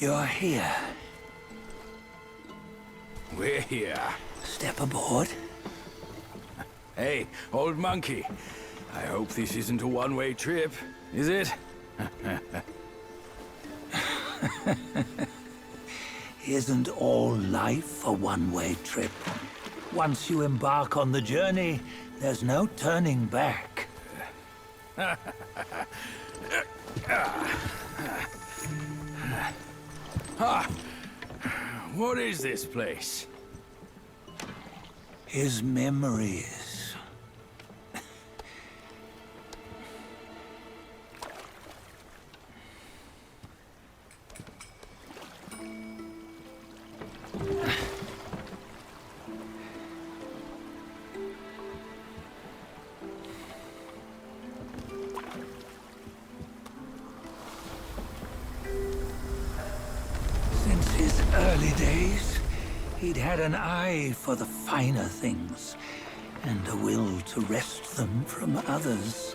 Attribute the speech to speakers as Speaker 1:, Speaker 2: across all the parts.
Speaker 1: You're here.
Speaker 2: We're here.
Speaker 1: Step aboard.
Speaker 2: Hey, old monkey. I hope this isn't a one-way trip, is it?
Speaker 1: Isn't all life a one-way trip? Once you embark on the journey, there's no turning back.
Speaker 2: What is this place?
Speaker 1: His memories. Since his early days, he'd had an eye for the finer things, and a will to wrest them from others.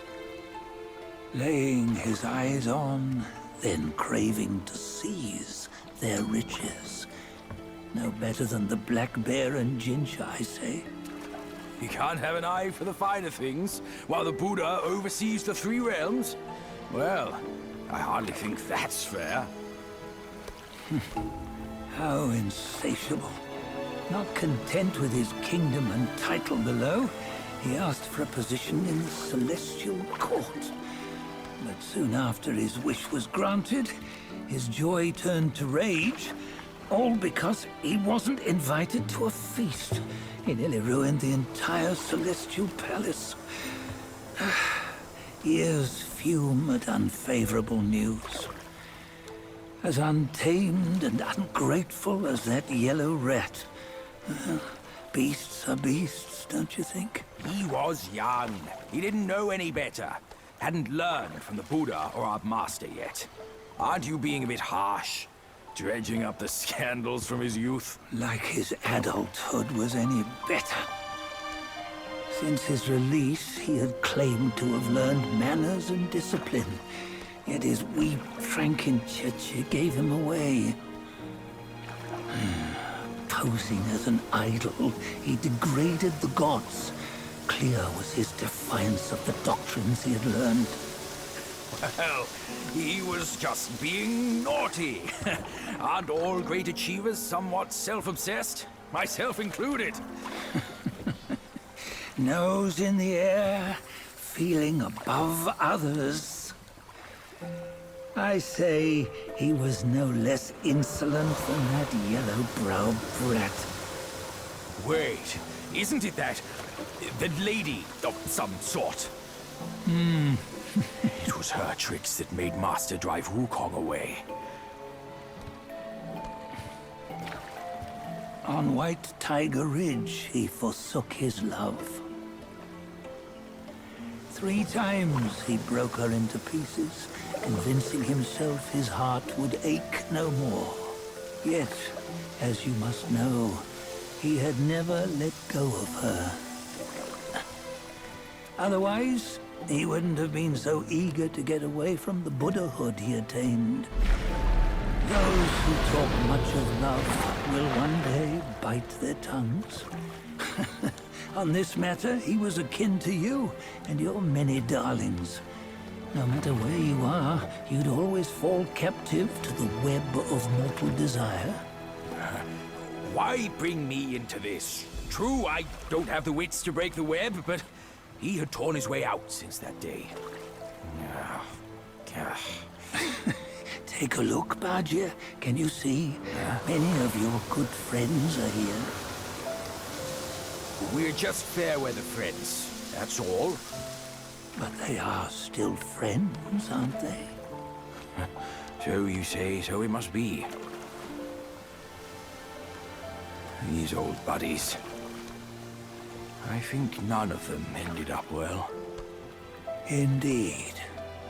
Speaker 1: Laying his eyes on, then craving to seize their riches. No better than the black bear and Ginja, I say.
Speaker 2: You can't have an eye for the finer things, while the Buddha oversees the three realms? Well, I hardly think that's fair.
Speaker 1: How insatiable. Not content with his kingdom and title below, he asked for a position in the celestial court. But soon after his wish was granted, his joy turned to rage, all because he wasn't invited to a feast. He nearly ruined the entire celestial palace. Ears fume at unfavorable news. As untamed and ungrateful as that yellow rat. Beasts are beasts, don't you think?
Speaker 2: He was young. He didn't know any better. Hadn't learned from the Buddha or our master yet. Aren't you being a bit harsh? Dredging up the scandals from his youth?
Speaker 1: Like his adulthood was any better. Since his release, he had claimed to have learned manners and discipline. Yet his weak Frankenchurch gave him away. Posing as an idol, he degraded the gods. Clear was his defiance of the doctrines he had learned.
Speaker 2: Well, he was just being naughty. Aren't all great achievers somewhat self-obsessed? Myself included.
Speaker 1: Nose in the air, feeling above others. I say he was no less insolent than that yellow-browed brat.
Speaker 2: Wait, isn't it that lady of some sort? It was her tricks that made Master drive Wukong away.
Speaker 1: On White Tiger Ridge, he forsook his love. 3 times he broke her into pieces, convincing himself his heart would ache no more. Yet, as you must know, he had never let go of her. Otherwise, he wouldn't have been so eager to get away from the Buddhahood he attained. Those who talk much of love will one day bite their tongues. On this matter, he was akin to you and your many darlings. No matter where you are, you'd always fall captive to the web of mortal desire.
Speaker 2: Why bring me into this? True, I don't have the wits to break the web, but he had torn his way out since that day.
Speaker 1: Take a look, Bajia. Can you see? Many of your good friends are here.
Speaker 2: We're just fair-weather friends, that's all.
Speaker 1: But they are still friends, aren't they?
Speaker 2: So you say, so it must be. These old buddies. I think none of them ended up well.
Speaker 1: Indeed.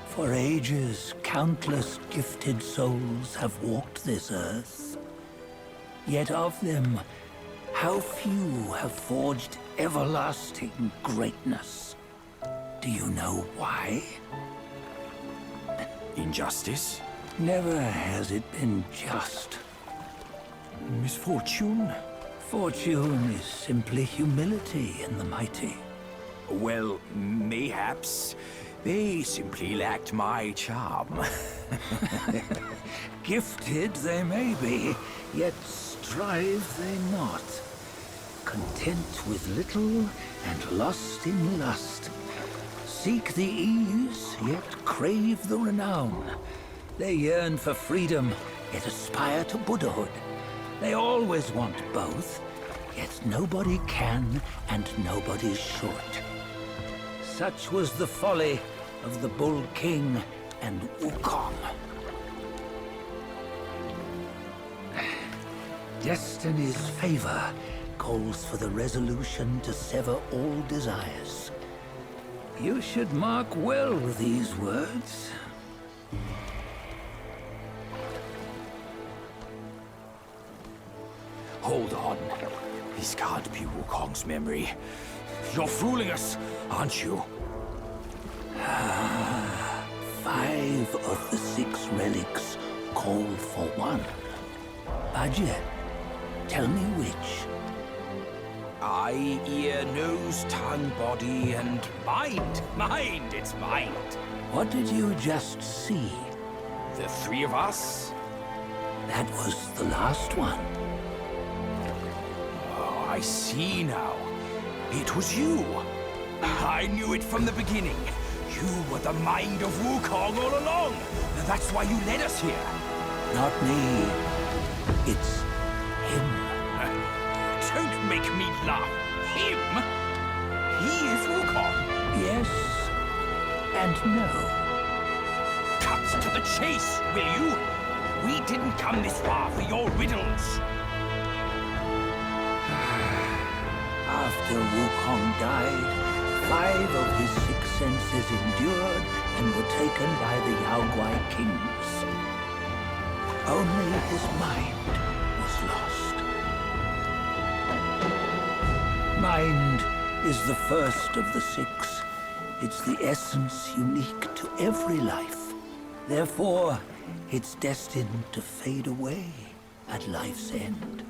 Speaker 1: For ages, countless gifted souls have walked this earth. Yet of them, how few have forged everlasting greatness? Do you know why?
Speaker 2: Injustice?
Speaker 1: Never has it been just.
Speaker 2: Misfortune?
Speaker 1: Fortune is simply humility in the mighty.
Speaker 2: Well, mayhaps. They simply lacked my charm.
Speaker 1: Gifted they may be, yet strive they not. Content with little and lost in lust. Seek the ease, yet crave the renown. They yearn for freedom, yet aspire to Buddhahood. They always want both, yet nobody can and nobody should. Such was the folly of the Bull King and Wukong. Destiny's favor calls for the resolution to sever all desires. You should mark well these words.
Speaker 2: Hold on. This can't be Wukong's memory. You're fooling us, aren't you?
Speaker 1: 5 of the 6 relics call for one. Budget, tell me which.
Speaker 2: Eye, ear, nose, tongue, body, and mind. Mind, it's mind.
Speaker 1: What did you just see?
Speaker 2: The 3 of us?
Speaker 1: That was the last one.
Speaker 2: Oh, I see now. It was you. I knew it from the beginning. You were the mind of Wukong all along. That's why you led us here.
Speaker 1: Not me. It's him.
Speaker 2: Don't make me laugh. Him? He is Wukong.
Speaker 1: Yes and no.
Speaker 2: Cut to the chase, will you? We didn't come this far for your riddles.
Speaker 1: After Wukong died, 5 of his 6 senses endured and were taken by the Yaoguai kings. Only his mind was lost. Mind is the first of the 6. It's the essence unique to every life. Therefore, it's destined to fade away at life's end.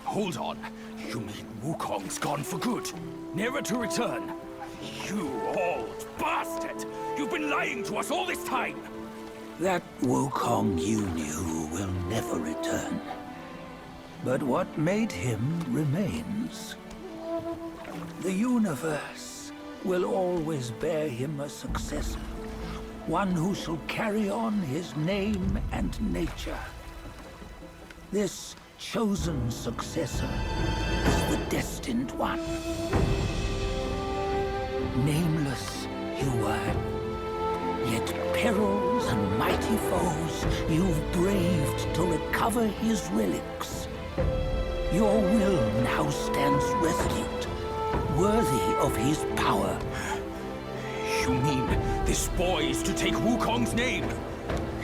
Speaker 2: Hold on. You mean Wukong's gone for good? Never to return? You old bastard! You've been lying to us all this time!
Speaker 1: That Wukong you knew will never return. But what made him remains. The universe will always bear him a successor. One who shall carry on his name and nature. This chosen successor is the destined one. Nameless you were, yet perils and mighty foes you've braved to recover his relics. Your will now stands resolute, worthy of his power.
Speaker 2: You mean this boy is to take Wukong's name?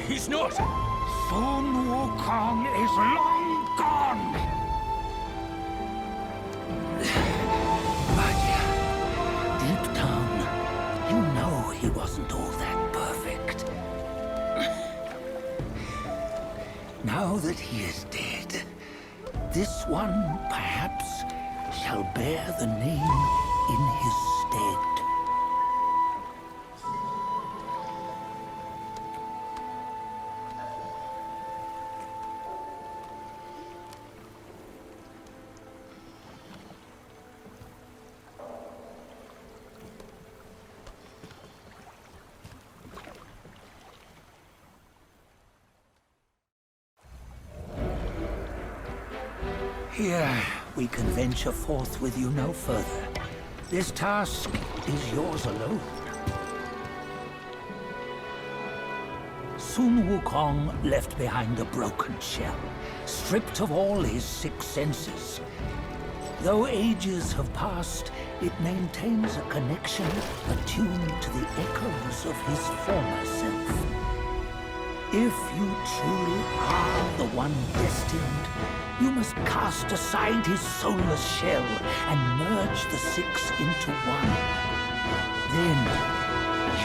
Speaker 2: He's not!
Speaker 1: Sun Wukong is long gone! But deep down, you know he wasn't all that perfect. Now that he is dead, this one, perhaps, shall bear the name in his stead. Here, we can venture forth with you no further. This task is yours alone. Sun Wukong left behind a broken shell, stripped of all his 6 senses. Though ages have passed, it maintains a connection attuned to the echoes of his former self. If you truly are the one destined, you must cast aside his soulless shell and merge the 6 into one. Then,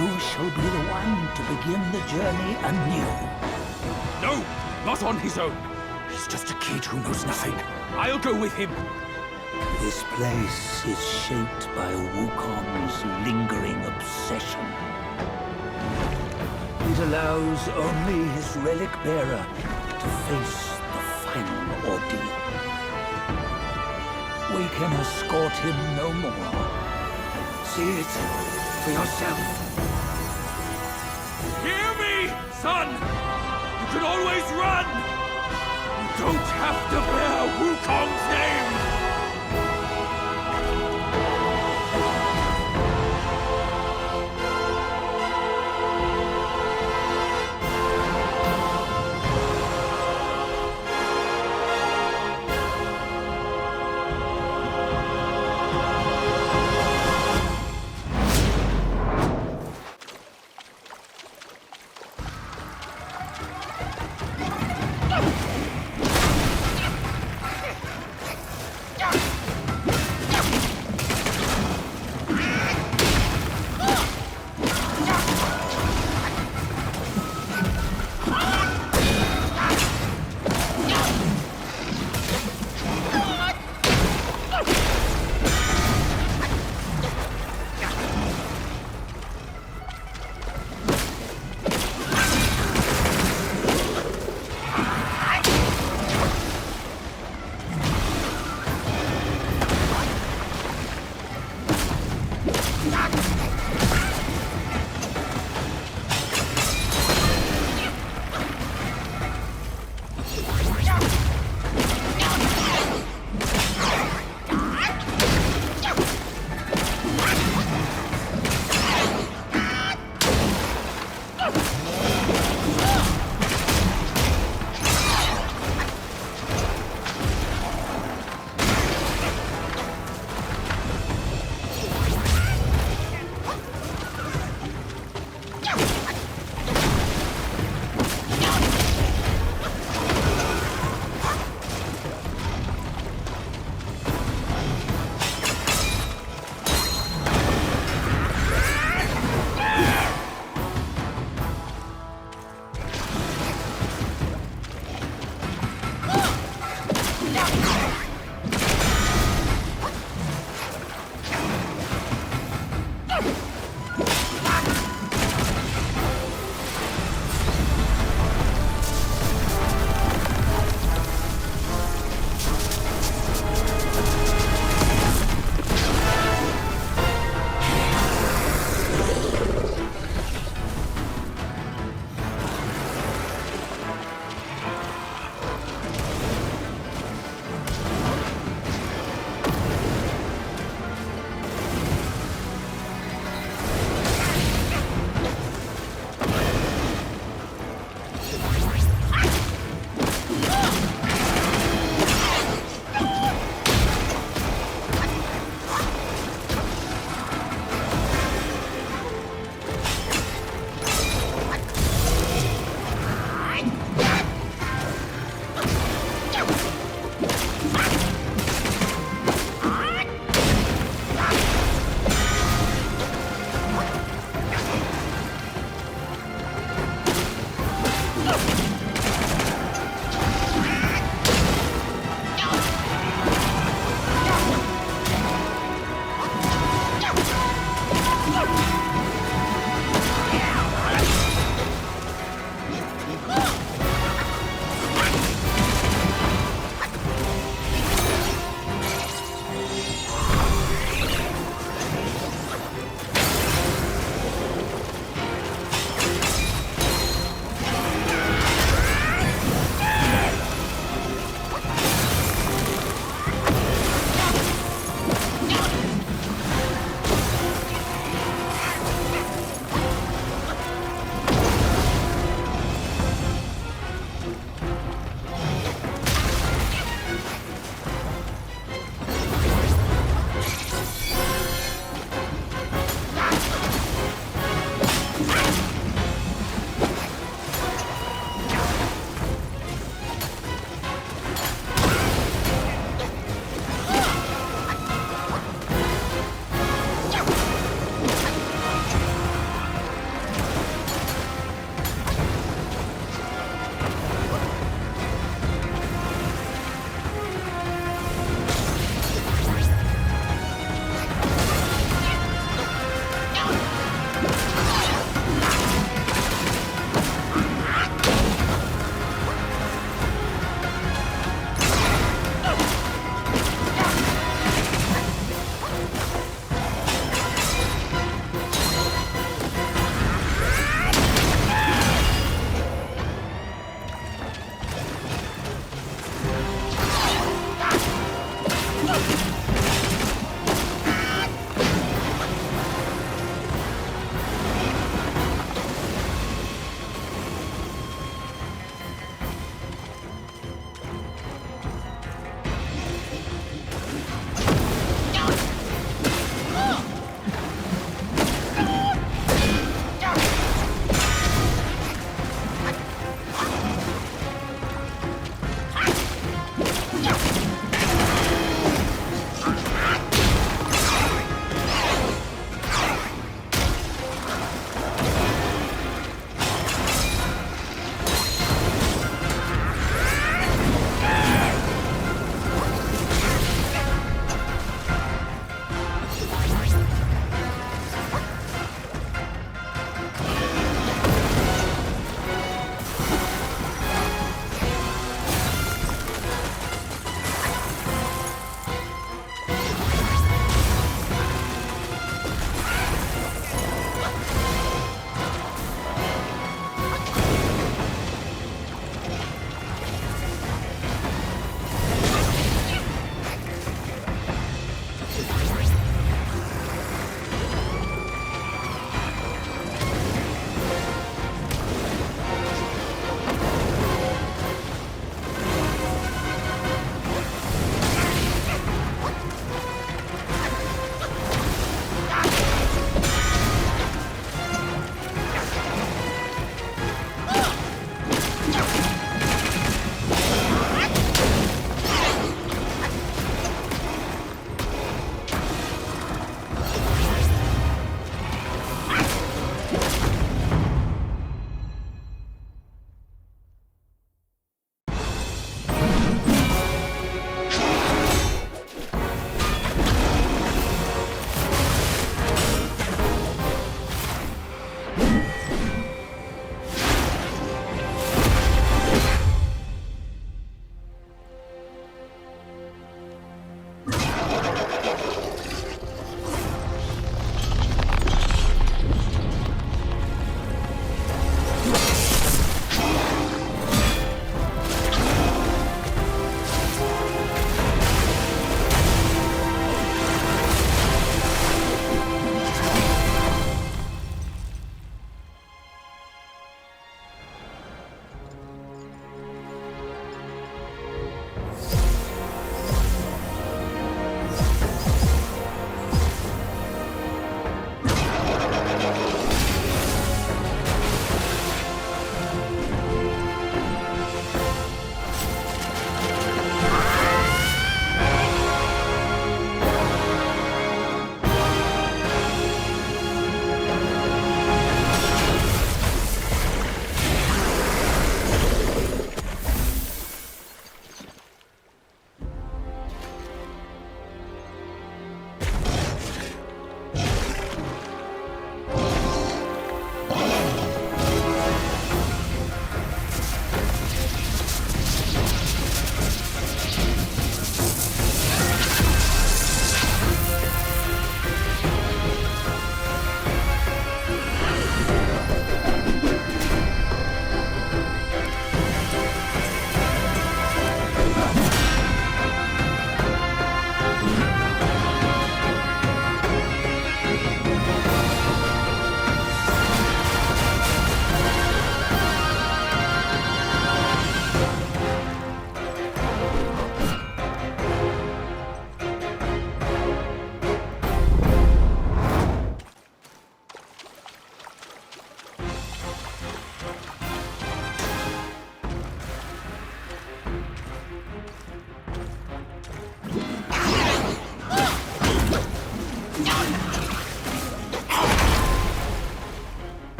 Speaker 1: You shall be the one to begin the journey anew.
Speaker 2: No, not on his own. He's just a kid who knows nothing. I'll go with him.
Speaker 1: This place is shaped by Wukong's lingering obsession. It allows only his relic bearer to face the final ordeal. We can escort him no more. See it for yourself.
Speaker 2: Hear me, son! You can always run! You don't have to bear Wukong's name!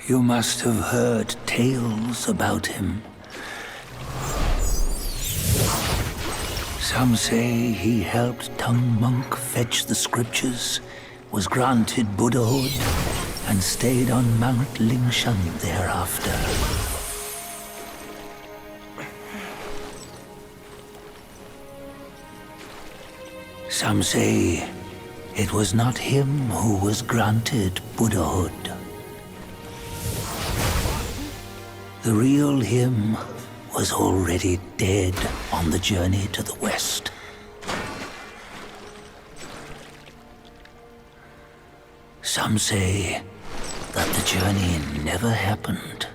Speaker 1: You must have heard tales about him. Some say he helped Tung Monk fetch the scriptures, was granted Buddhahood, and stayed on Mount Lingshan thereafter. Some say it was not him who was granted Buddhahood. The real him was already dead on the journey to the west. Some say that the journey never happened.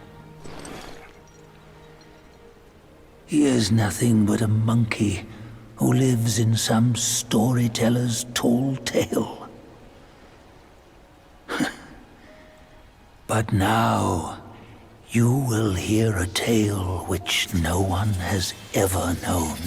Speaker 1: He is nothing but a monkey who lives in some storyteller's tall tale. But now, you will hear a tale which no one has ever known.